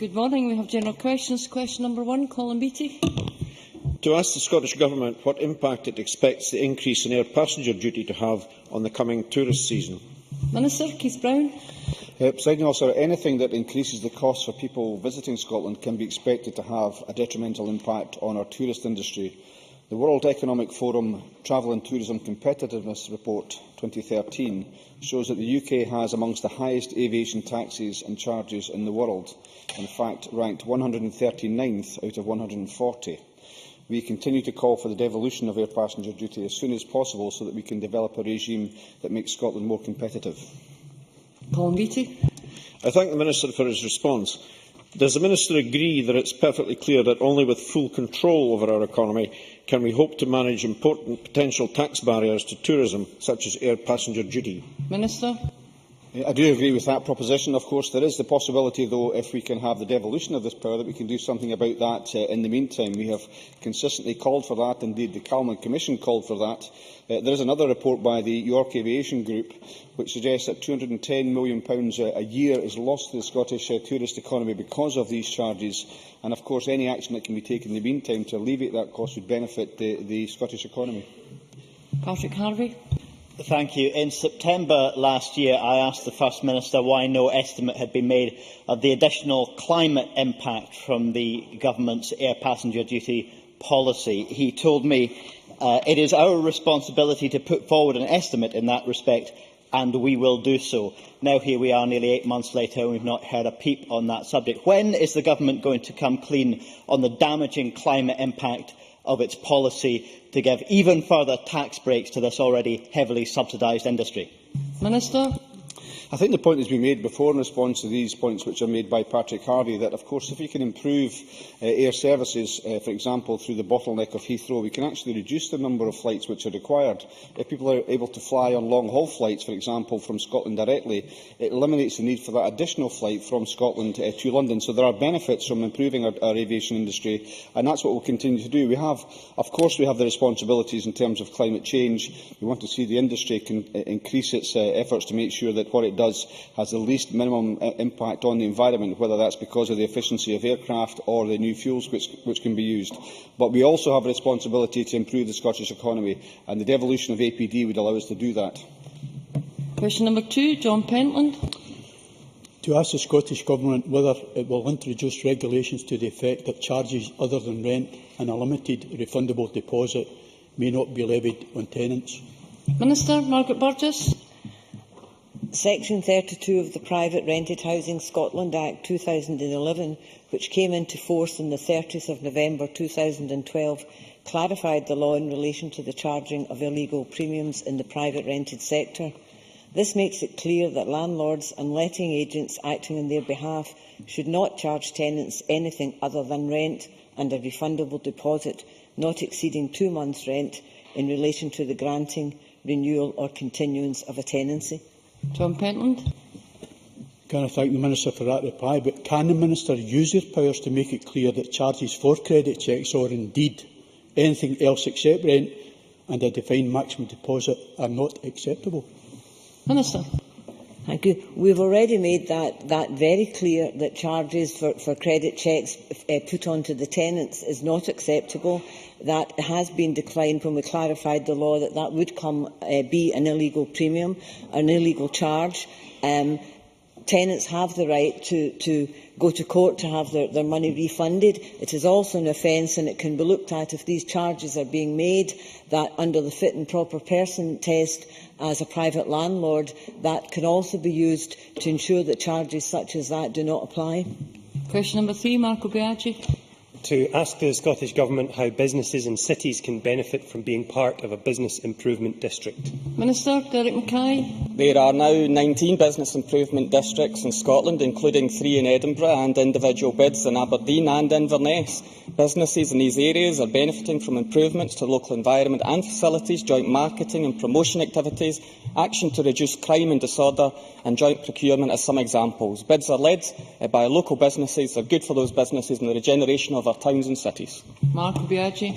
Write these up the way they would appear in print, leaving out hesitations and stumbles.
Good morning. We have general questions. Question number 1, Colin Beattie. To ask the Scottish Government what impact it expects the increase in air passenger duty to have on the coming tourist season. Minister Keith Brown. Presiding Officer, anything that increases the cost for people visiting Scotland can be expected to have a detrimental impact on our tourist industry. The World Economic Forum Travel and Tourism Competitiveness Report 2013 shows that the UK has amongst the highest aviation taxes and charges in the world, in fact ranked 139th out of 140. We continue to call for the devolution of air passenger duty as soon as possible so that we can develop a regime that makes Scotland more competitive. Colin Beattie. I thank the Minister for his response. Does the Minister agree that it is perfectly clear that only with full control over our economy can we hope to manage important potential tax barriers to tourism, such as air passenger duty? Minister. I do agree with that proposition. Of course, there is the possibility, though, if we can have the devolution of this power, that we can do something about that in the meantime. We have consistently called for that. Indeed, the Calman Commission called for that. There is another report by the York Aviation Group which suggests that £210 million a year is lost to the Scottish tourist economy because of these charges. And, of course, any action that can be taken in the meantime to alleviate that cost would benefit the Scottish economy. Patrick Harvie. Thank you. In September last year, I asked the First Minister why no estimate had been made of the additional climate impact from the Government's air passenger duty policy. He told me it is our responsibility to put forward an estimate in that respect, and we will do so. Now here we are nearly 8 months later and we have not heard a peep on that subject. When is the Government going to come clean on the damaging climate impact of its policy to give even further tax breaks to this already heavily subsidised industry? Minister. I think the point has been made before in response to these points which are made by Patrick Harvie, that of course if we can improve air services, for example through the bottleneck of Heathrow, we can actually reduce the number of flights which are required. If people are able to fly on long-haul flights, for example from Scotland directly, it eliminates the need for that additional flight from Scotland to London. So there are benefits from improving our aviation industry, and that's what we'll continue to do. Of course we have the responsibilities in terms of climate change. We want to see the industry increase its efforts to make sure that what it does has the least minimum impact on the environment, whether that's because of the efficiency of aircraft or the new fuels which can be used. But we also have a responsibility to improve the Scottish economy, and the devolution of APD would allow us to do that. Question number 2, John Pentland. To ask the Scottish Government whether it will introduce regulations to the effect that charges other than rent and a limited refundable deposit may not be levied on tenants. Minister Margaret Burgess. Section 32 of the Private Rented Housing Scotland Act 2011, which came into force on the 30th of November 2012, clarified the law in relation to the charging of illegal premiums in the private rented sector. This makes it clear that landlords and letting agents acting on their behalf should not charge tenants anything other than rent and a refundable deposit not exceeding 2 months' rent in relation to the granting, renewal or continuance of a tenancy. John Pentland. Can I thank the Minister for that reply, but can the Minister use his powers to make it clear that charges for credit checks or indeed anything else except rent and a defined maximum deposit are not acceptable? Minister. Thank you. We've already made that very clear, that charges for credit checks put onto the tenants is not acceptable. That has been declined when we clarified the law, that would be an illegal premium, an illegal charge. Tenants have the right to go to court to have their money refunded. It is also an offence, and it can be looked at if these charges are being made, that under the fit and proper person test as a private landlord, that can also be used to ensure that charges such as that do not apply. Question number 3, Marco Biaggi. To ask the Scottish Government how businesses in cities can benefit from being part of a business improvement district. Minister Derek Mackay. There are now 19 business improvement districts in Scotland, including 3 in Edinburgh and individual bids in Aberdeen and Inverness. Businesses in these areas are benefiting from improvements to local environment and facilities, joint marketing and promotion activities, action to reduce crime and disorder, and joint procurement as some examples. Bids are led by local businesses. They are good for those businesses and the regeneration of our towns and cities. Marco Biaggi.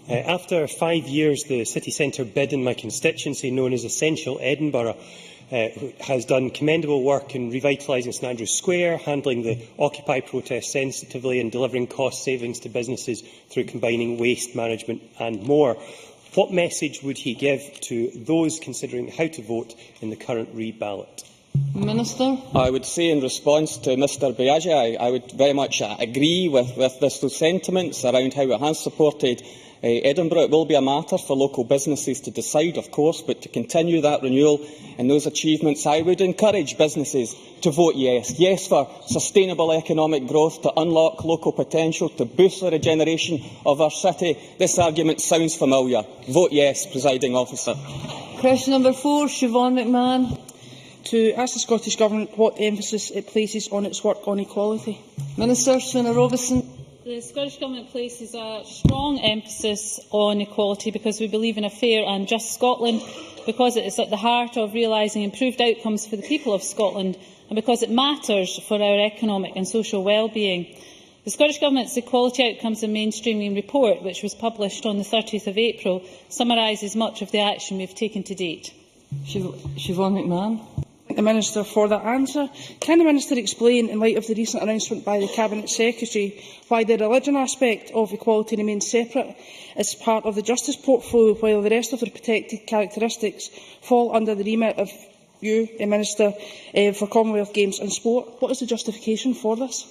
After 5 years, the city centre bid in my constituency, known as Essential Edinburgh, who has done commendable work in revitalising St Andrews Square, handling the Occupy protest sensitively and delivering cost savings to businesses through combining waste management and more. What message would he give to those considering how to vote in the current re-ballot? Minister. I would say in response to Mr Biagi, I would very much agree with those sentiments around how it has supported Edinburgh. It will be a matter for local businesses to decide, of course, but to continue that renewal and those achievements, I would encourage businesses to vote yes. Yes for sustainable economic growth, to unlock local potential, to boost the regeneration of our city. This argument sounds familiar. Vote yes, Presiding Officer. Question number 4, Siobhan McMahon. To ask the Scottish Government what emphasis it places on its work on equality. Minister Swinna Robertson. The Scottish Government places a strong emphasis on equality because we believe in a fair and just Scotland, because it is at the heart of realising improved outcomes for the people of Scotland, and because it matters for our economic and social well-being. The Scottish Government's Equality Outcomes and Mainstreaming Report, which was published on the 30th of April, summarises much of the action we have taken to date. Siobhan McMahon. The Minister for that answer. Can the Minister explain, in light of the recent announcement by the Cabinet Secretary, why the religion aspect of equality remains separate as part of the justice portfolio, while the rest of the protected characteristics fall under the remit of you, Minister, for Commonwealth Games and Sport? What is the justification for this?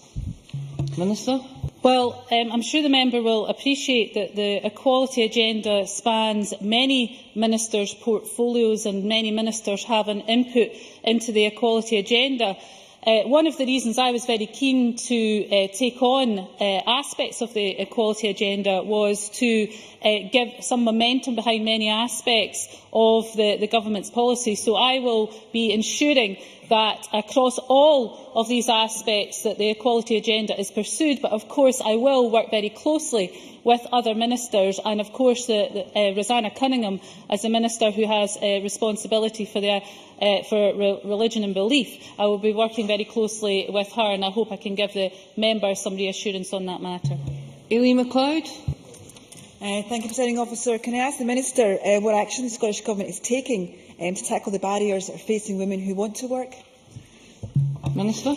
Minister. Well, I'm sure the member will appreciate that the equality agenda spans many ministers' portfolios, and many ministers have an input into the equality agenda. One of the reasons I was very keen to take on aspects of the equality agenda was to give some momentum behind many aspects of the government's policy. So I will be ensuring that across all of these aspects that the equality agenda is pursued, but of course I will work very closely with other ministers, and of course Rosanna Cunningham, as the minister who has responsibility for religion and belief. I will be working very closely with her, and I hope I can give the member some reassurance on that matter. Aileen MacLeod. Thank you, Presiding Officer. Can I ask the Minister what action the Scottish Government is taking to tackle the barriers that are facing women who want to work? Minister.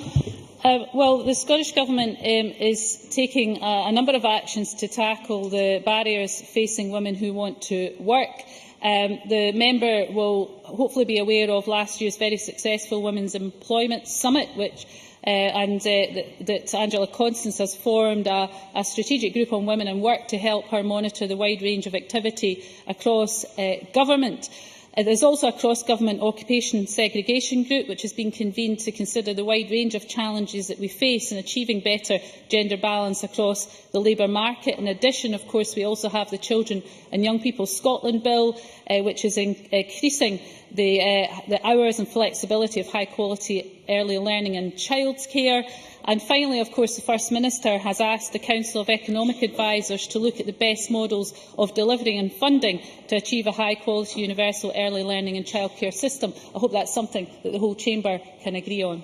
Well, the Scottish Government is taking a number of actions to tackle the barriers facing women who want to work. The member will hopefully be aware of last year's very successful Women's Employment Summit, that Angela Constance has formed a strategic group on women and work to help her monitor the wide range of activity across government. There is also a cross-government occupation segregation group which has been convened to consider the wide range of challenges that we face in achieving better gender balance across the labour market. In addition, of course, we also have the Children and Young People Scotland Bill, which is increasing the hours and flexibility of high-quality early learning and childcare. And finally, of course, the First Minister has asked the Council of Economic Advisers to look at the best models of delivery and funding to achieve a high-quality universal early learning and childcare system. I hope that's something that the whole Chamber can agree on.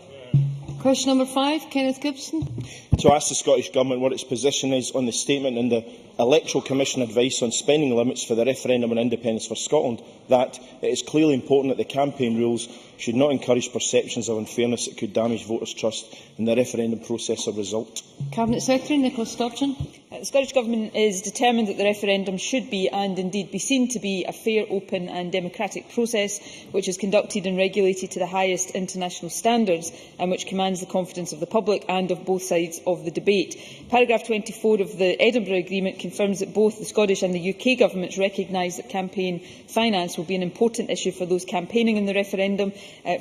Question number 5, Kenneth Gibson. To ask the Scottish Government what its position is on the statement in the Electoral Commission advice on spending limits for the referendum on independence for Scotland, that it is clearly important that the campaign rules should not encourage perceptions of unfairness that could damage voters' trust in the referendum process or result. Cabinet Secretary Nicola Sturgeon. The Scottish Government is determined that the referendum should be, and indeed be seen to be, a fair, open and democratic process which is conducted and regulated to the highest international standards and which commands the confidence of the public and of both sides of the debate. Paragraph 24 of the Edinburgh Agreement confirms that both the Scottish and the UK governments recognise that campaign finance will be an important issue for those campaigning in the referendum,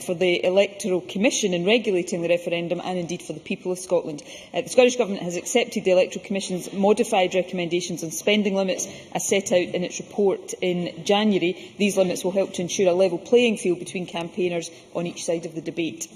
for the Electoral Commission in regulating the referendum, and indeed for the people of Scotland. The Scottish Government has accepted the Electoral Commission's modified recommendations on spending limits as set out in its report in January. These limits will help to ensure a level playing field between campaigners on each side of the debate.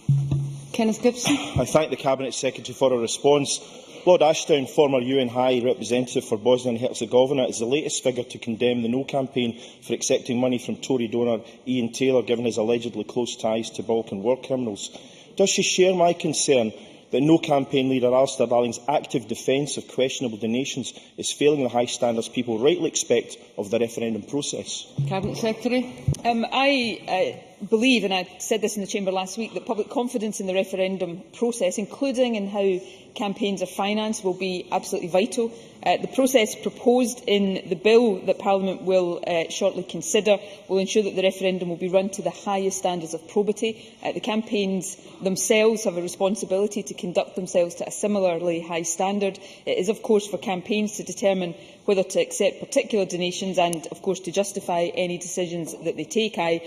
Kenneth Gibson. I thank the Cabinet Secretary for her response. Lord Ashdown, former UN High Representative for Bosnia and Herzegovina, is the latest figure to condemn the No campaign for accepting money from Tory donor Ian Taylor, given his allegedly close ties to Balkan war criminals. Does she share my concern that no campaign leader Alistair Darling's active defence of questionable donations is failing the high standards people rightly expect of the referendum process? Cabinet Secretary. I believe, and I said this in the Chamber last week, that public confidence in the referendum process, including in how campaigns are financed, will be absolutely vital. The process proposed in the bill that Parliament will shortly consider will ensure that the referendum will be run to the highest standards of probity. The campaigns themselves have a responsibility to conduct themselves to a similarly high standard. It is, of course, for campaigns to determine whether to accept particular donations and, of course, to justify any decisions that they take. I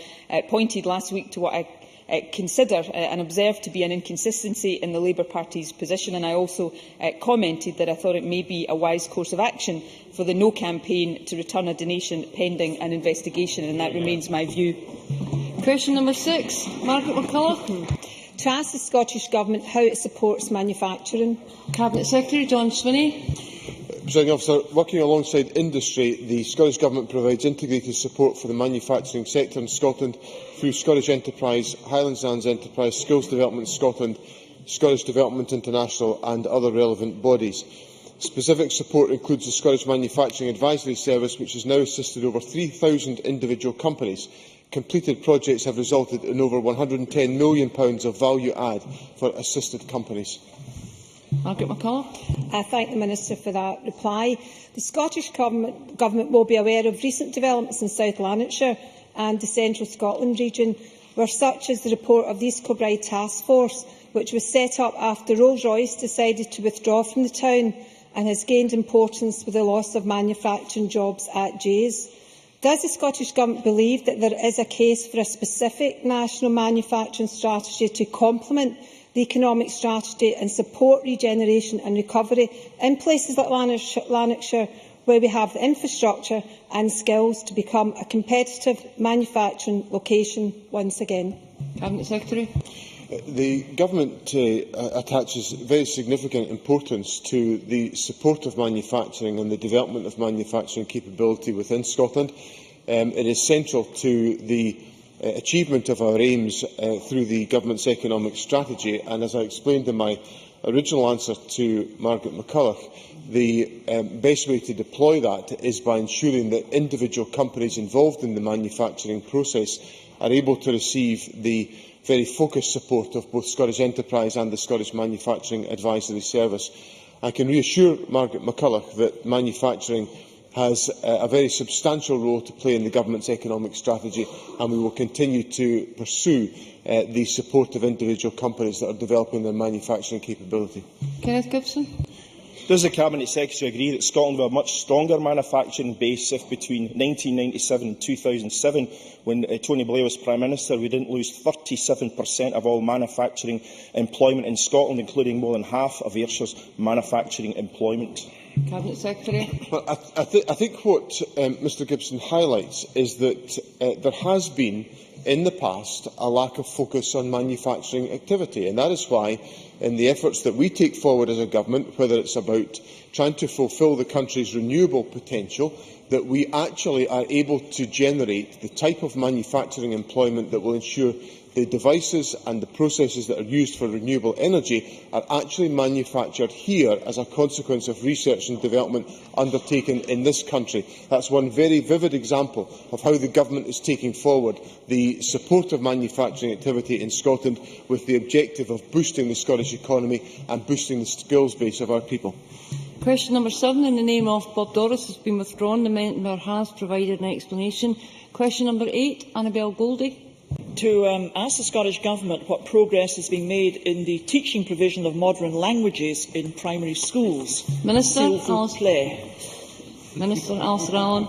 pointed last week to what I consider and observe to be an inconsistency in the Labour Party's position, and I also commented that I thought it may be a wise course of action for the No campaign to return a donation pending an investigation, and that remains my view. Question number 6, Margaret McCulloch. To ask the Scottish Government how it supports manufacturing. Cabinet Secretary John Swinney. Presiding Officer, working alongside industry, the Scottish Government provides integrated support for the manufacturing sector in Scotland through Scottish Enterprise, Highlands Downs Enterprise, Skills Development Scotland, Scottish Development International and other relevant bodies. Specific support includes the Scottish Manufacturing Advisory Service, which has now assisted over 3,000 individual companies. Completed projects have resulted in over £110 million of value add for assisted companies. Margaret McCulloch. I thank the Minister for that reply. The Scottish Government will be aware of recent developments in South Lanarkshire and the Central Scotland region, where such as the report of the East Kilbride Task Force, which was set up after Rolls-Royce decided to withdraw from the town and has gained importance with the loss of manufacturing jobs at Jays. Does the Scottish Government believe that there is a case for a specific national manufacturing strategy to complement the economic strategy and support regeneration and recovery in places like Lanarkshire, where we have the infrastructure and skills to become a competitive manufacturing location once again? Cabinet Secretary. The Government attaches very significant importance to the support of manufacturing and the development of manufacturing capability within Scotland. It is central to the achievement of our aims through the Government's economic strategy, and as I explained in my original answer to Margaret McCulloch, the best way to deploy that is by ensuring that individual companies involved in the manufacturing process are able to receive the very focused support of both Scottish Enterprise and the Scottish Manufacturing Advisory Service. I can reassure Margaret McCulloch that manufacturing has a very substantial role to play in the Government's economic strategy, and we will continue to pursue the support of individual companies that are developing their manufacturing capability. Kenneth Gibson. Does the Cabinet Secretary agree that Scotland will have a much stronger manufacturing base if between 1997 and 2007, when Tony Blair was Prime Minister, we didn't lose 37% of all manufacturing employment in Scotland, including more than half of Ayrshire's manufacturing employment? Cabinet Secretary. Well, I think what Mr Gibson highlights is that there has been, in the past, a lack of focus on manufacturing activity, and that is why, in the efforts that we take forward as a government, whether it's about trying to fulfil the country's renewable potential, that we actually are able to generate the type of manufacturing employment that will ensure the devices and the processes that are used for renewable energy are actually manufactured here as a consequence of research and development undertaken in this country. That's one very vivid example of how the Government is taking forward the support of manufacturing activity in Scotland with the objective of boosting the Scottish economy and boosting the skills base of our people. Question number 7, in the name of Bob Doris, has been withdrawn. The member has provided an explanation. Question number 8, Annabel Goldie. To ask the Scottish Government what progress is being made in the teaching provision of modern languages in primary schools. Minister Alistair Allen.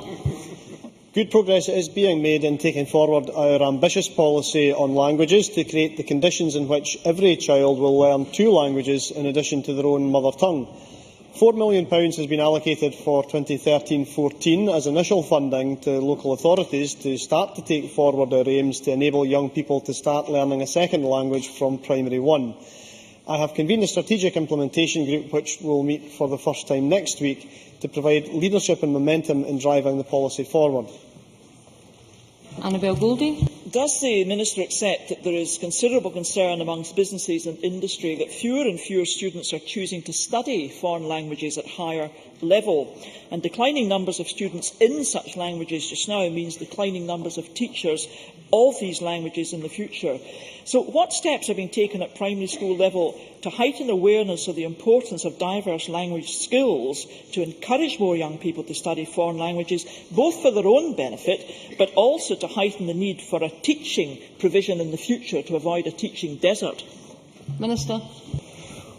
Good progress is being made in taking forward our ambitious policy on languages to create the conditions in which every child will learn 2 languages in addition to their own mother tongue. £4 million has been allocated for 2013-14 as initial funding to local authorities to start to take forward our aims to enable young people to start learning a second language from primary 1. I have convened a strategic implementation group which will meet for the first time next week to provide leadership and momentum in driving the policy forward. Annabel Goldie. Does the Minister accept that there is considerable concern amongst businesses and industry that fewer and fewer students are choosing to study foreign languages at higher level? And declining numbers of students in such languages just now means declining numbers of teachers of these languages in the future. So what steps are being taken at primary school level to heighten awareness of the importance of diverse language skills to encourage more young people to study foreign languages, both for their own benefit, but also to heighten the need for a teaching provision in the future to avoid a teaching desert? Minister.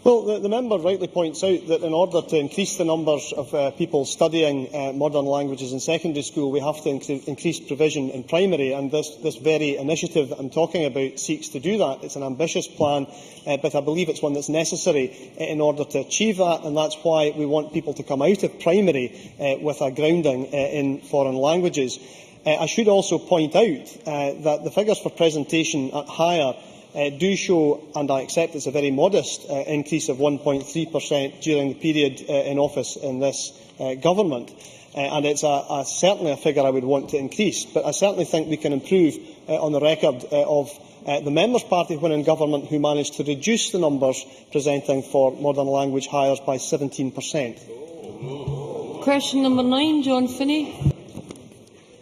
Well, the member rightly points out that in order to increase the numbers of people studying modern languages in secondary school, we have to increase provision in primary, and this very initiative that I'm talking about seeks to do that. It's an ambitious plan, but I believe it's one that's necessary in order to achieve that, and that's why we want people to come out of primary with a grounding in foreign languages. I should also point out that the figures for presentation at higher do show, and I accept it's a very modest increase of 1.3% during the period in office in this government. And it's certainly a figure I would want to increase. But I certainly think we can improve on the record of the Members' Party when in government, who managed to reduce the numbers presenting for modern language hires by 17%. Question number 9, John Finney.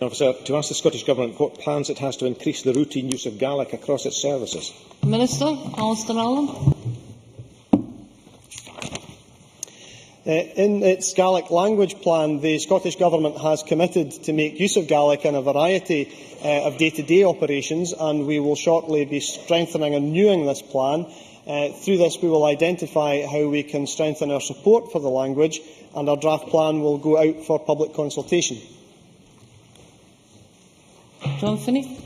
Officer, to ask the Scottish Government what plans it has to increase the routine use of Gaelic across its services. Minister, Alistair Allen. In its Gaelic language plan, the Scottish Government has committed to make use of Gaelic in a variety of day-to-day operations, and we will shortly be strengthening and renewing this plan. Through this, we will identify how we can strengthen our support for the language, and our draft plan will go out for public consultation. John Finney.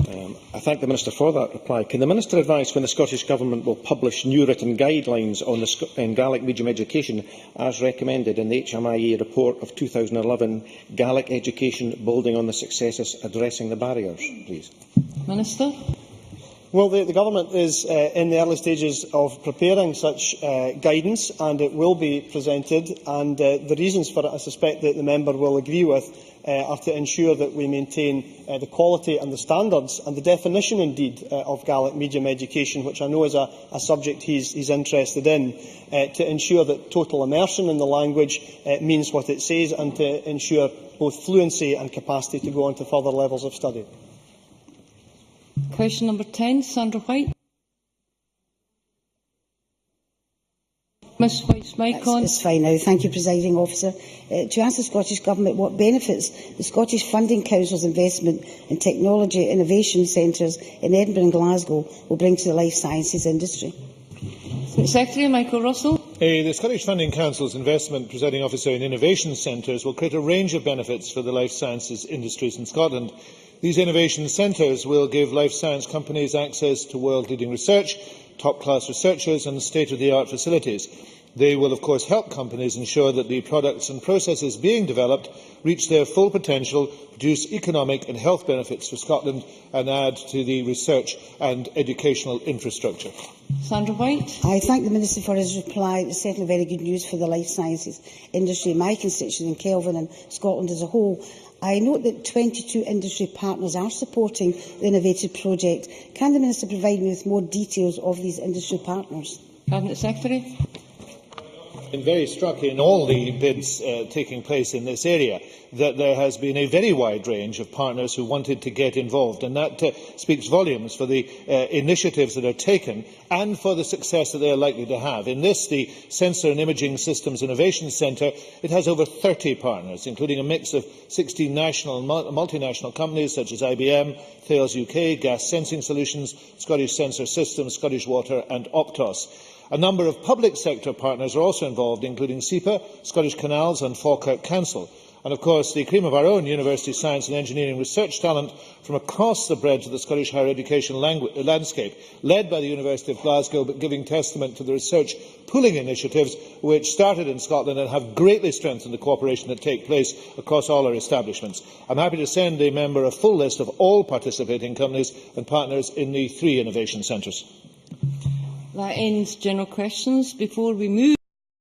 I thank the Minister for that reply. Can the Minister advise when the Scottish Government will publish new written guidelines on Gaelic medium education, as recommended in the HMIA report of 2011, Gaelic Education Building on the Successes, Addressing the Barriers, please? Minister. Well, the Government is in the early stages of preparing such guidance, and it will be presented. And the reasons for it, I suspect that the member will agree with, are to ensure that we maintain the quality and the standards and the definition, indeed, of Gaelic medium education, which I know is a subject he's interested in, to ensure that total immersion in the language means what it says, and to ensure both fluency and capacity to go on to further levels of study. Question number 10, Sandra White. Ms White's mic on. It's fine now. Thank you, Presiding Officer. To ask the Scottish Government what benefits the Scottish Funding Council's investment in technology innovation centres in Edinburgh and Glasgow will bring to the life sciences industry. Secretary Michael Russell. The Scottish Funding Council's investment, Presiding Officer, in innovation centres will create a range of benefits for the life sciences industries in Scotland. These innovation centres will give life science companies access to world-leading research, top-class researchers and state-of-the-art facilities. They will, of course, help companies ensure that the products and processes being developed reach their full potential, produce economic and health benefits for Scotland, and add to the research and educational infrastructure. Sandra White. I thank the Minister for his reply. It is certainly very good news for the life sciences industry in my constituency, in Kelvin and Scotland as a whole. I note that 22 industry partners are supporting the innovative project. Can the Minister provide me with more details of these industry partners? Cabinet Secretary. I've been very struck in all the bids taking place in this area that there has been a very wide range of partners who wanted to get involved, and that speaks volumes for the initiatives that are taken and for the success that they are likely to have. In this, the Sensor and Imaging Systems Innovation Centre, it has over 30 partners, including a mix of 16 national and multinational companies such as IBM, Thales UK, Gas Sensing Solutions, Scottish Sensor Systems, Scottish Water and Optos. A number of public sector partners are also involved, including SEPA, Scottish Canals and Falkirk Council. And, of course, the cream of our own university science and engineering research talent from across the breadth of the Scottish higher education landscape, led by the University of Glasgow, but giving testament to the research pooling initiatives which started in Scotland and have greatly strengthened the cooperation that takes place across all our establishments. I'm happy to send the member a full list of all participating companies and partners in the 3 innovation centres. That ends general questions. Before we move